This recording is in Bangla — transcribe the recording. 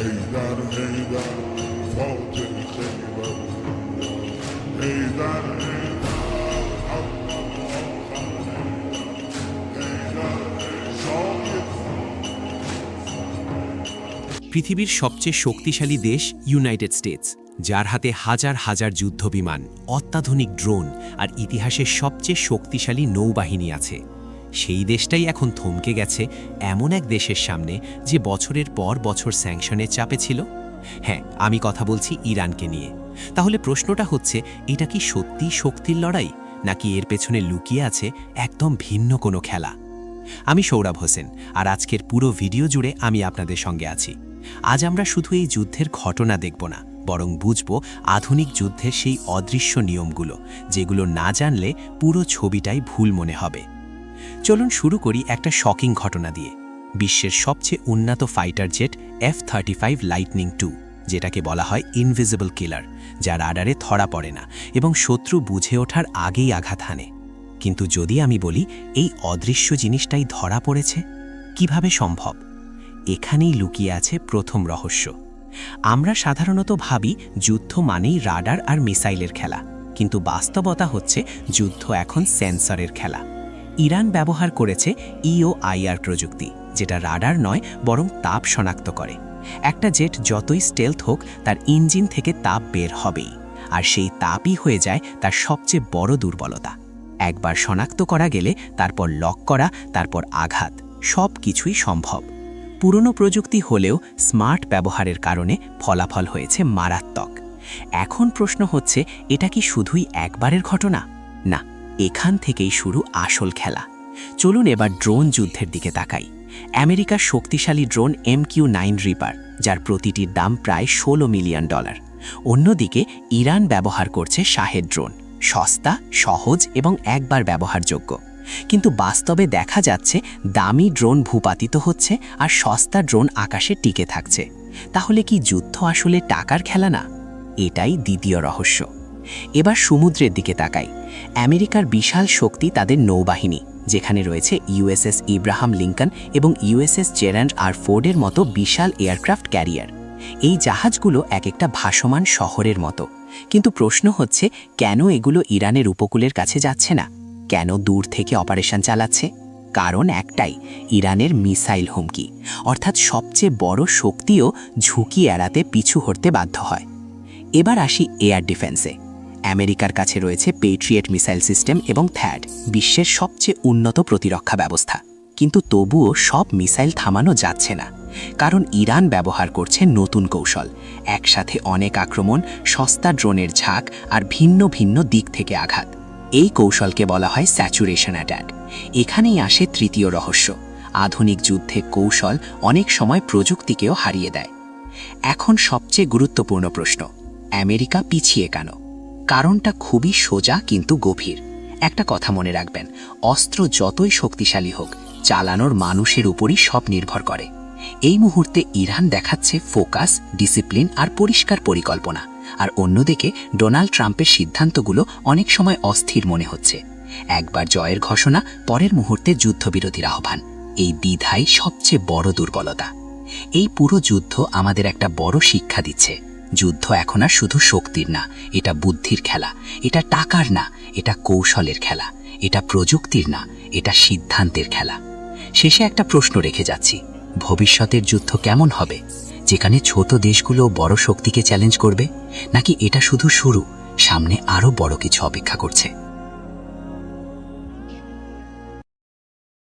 পৃথিবীর সবচেয়ে শক্তিশালী দেশ ইউনাইটেড স্টেটস, যার হাতে হাজার হাজার যুদ্ধবিমান, অত্যাধুনিক ড্রোন আর ইতিহাসের সবচেয়ে শক্তিশালী নৌবাহিনী আছে। সেই দেশটাই এখন থমকে গেছে এমন এক দেশের সামনে যে বছরের পর বছর স্যাংশনের চাপে ছিল। হ্যাঁ, আমি কথা বলছি ইরানকে নিয়ে। তাহলে প্রশ্নটা হচ্ছে, এটা কি সত্যি শক্তির লড়াই, নাকি এর পেছনে লুকিয়ে আছে একদম ভিন্ন কোনো খেলা? আমি সৌরভ হোসেন, আর আজকের পুরো ভিডিও জুড়ে আমি আপনাদের সঙ্গে আছি। আজ আমরা শুধু এই যুদ্ধের ঘটনা দেখব না, বরং বুঝব আধুনিক যুদ্ধের সেই অদৃশ্য নিয়মগুলো, যেগুলো না জানলে পুরো ছবিটাই ভুল মনে হবে। চলুন শুরু করি একটা শকিং ঘটনা দিয়ে। বিশ্বের সবচেয়ে উন্নত ফাইটার জেট F-35 লাইটনিং 2, যেটাকে বলা হয় ইনভিজিবল কিলার, যা রাডারে ধরা পড়ে না এবং শত্রু বুঝে ওঠার আগেই আঘাত হানে। কিন্তু যদি আমি বলি এই অদৃশ্য জিনিসটাই ধরা পড়েছে, কিভাবে সম্ভব? এখানেই লুকিয়ে আছে প্রথম রহস্য। আমরা সাধারণত ভাবি যুদ্ধ মানেই রাডার আর মিসাইলের খেলা, কিন্তু বাস্তবতা হচ্ছে যুদ্ধ এখন সেন্সরের খেলা। ইরান ব্যবহার করেছে EOIR প্রযুক্তি, যেটা রাডার নয় বরং তাপ শনাক্ত করে। একটা জেট যতই স্টেলথ হোক, তার ইঞ্জিন থেকে তাপ বের হবেই, আর সেই তাপই হয়ে যায় তার সবচেয়ে বড় দুর্বলতা। একবার শনাক্ত করা গেলে তারপর লক করা, তারপর আঘাত, সব কিছুই সম্ভব। পুরনো প্রযুক্তি হলেও স্মার্ট ব্যবহারের কারণে ফলাফল হয়েছে মারাত্মক। এখন প্রশ্ন হচ্ছে, এটা কি শুধুই একবারের ঘটনা? না, এখান থেকেই শুরু আসল খেলা। চলুন এবার ড্রোন যুদ্ধের দিকে তাকাই। আমেরিকার শক্তিশালী ড্রোন MQ-9 রিপার, যার প্রতিটির দাম প্রায় $16 মিলিয়ন। অন্যদিকে ইরান ব্যবহার করছে শাহেদ ড্রোন, সস্তা, সহজ এবং একবার ব্যবহারযোগ্য। কিন্তু বাস্তবে দেখা যাচ্ছে দামি ড্রোন ভূপাতিত হচ্ছে আর সস্তা ড্রোন আকাশে টিকে থাকছে। তাহলে কি যুদ্ধ আসলে টাকার খেলা না? এটাই দ্বিতীয় রহস্য। এবার সমুদ্রের দিকে তাকাই। আমেরিকার বিশাল শক্তি তাদের নৌবাহিনী, যেখানে রয়েছে USS ইব্রাহাম লিঙ্কন এবং USS জেরান্ড আর ফোর্ডের মতো বিশাল এয়ারক্রাফট ক্যারিয়ার। এই জাহাজগুলো এক একটা ভাসমান শহরের মতো। কিন্তু প্রশ্ন হচ্ছে, কেন এগুলো ইরানের উপকূলের কাছে যাচ্ছে না? কেন দূর থেকে অপারেশন চালাচ্ছে? কারণ একটাই, ইরানের মিসাইল হুমকি, অর্থাৎ সবচেয়ে বড় শক্তিও ঝুঁকি এড়াতে পিছু হটতে বাধ্য হয়। এবার আসি এয়ার ডিফেন্সে। আমেরিকার কাছে রয়েছে পেট্রিয়েট মিসাইল সিস্টেম এবং THAAD, বিশ্বের সবচেয়ে উন্নত প্রতিরক্ষা ব্যবস্থা। কিন্তু তবুও সব মিসাইল থামানো যাচ্ছে না, কারণ ইরান ব্যবহার করছে নতুন কৌশল। একসাথে অনেক আক্রমণ, সস্তা ড্রোনের ঝাঁক আর ভিন্ন ভিন্ন দিক থেকে আঘাত। এই কৌশলকে বলা হয় স্যাচুরেশন অ্যাটাক। এখানেই আসে তৃতীয় রহস্য। আধুনিক যুদ্ধে কৌশল অনেক সময় প্রযুক্তিকেও হারিয়ে দেয়। এখন সবচেয়ে গুরুত্বপূর্ণ প্রশ্ন, আমেরিকা পিছিয়ে কেন? কারণটা খুবই সোজা কিন্তু গভীর। একটা কথা মনে রাখবেন, অস্ত্র যতই শক্তিশালী হোক, চালানোর মানুষের উপরই সব নির্ভর করে। এই মুহূর্তে ইরান দেখাচ্ছে ফোকাস, ডিসিপ্লিন আর পরিষ্কার পরিকল্পনা, আর অন্যদিকে ডোনাল্ড ট্রাম্পের সিদ্ধান্তগুলো অনেক সময় অস্থির মনে হচ্ছে। একবার জয়ের ঘোষণা, পরের মুহূর্তে যুদ্ধবিরতির আহ্বান। এই দ্বিধাই সবচেয়ে বড় দুর্বলতা। এই পুরো যুদ্ধ আমাদের একটা বড় শিক্ষা দিচ্ছে। যুদ্ধ এখন আর শুধু শক্তির না, এটা বুদ্ধির খেলা। এটা টাকার না, এটা কৌশলের খেলা। এটা প্রযুক্তির না, এটা সিদ্ধান্তের খেলা। শেষে একটা প্রশ্ন রেখে যাচ্ছি, ভবিষ্যতের যুদ্ধ কেমন হবে? যেখানে ছোট দেশগুলো বড় শক্তিকে চ্যালেঞ্জ করবে, নাকি এটা শুধু শুরু, সামনে আরও বড় কিছু অপেক্ষা করছে?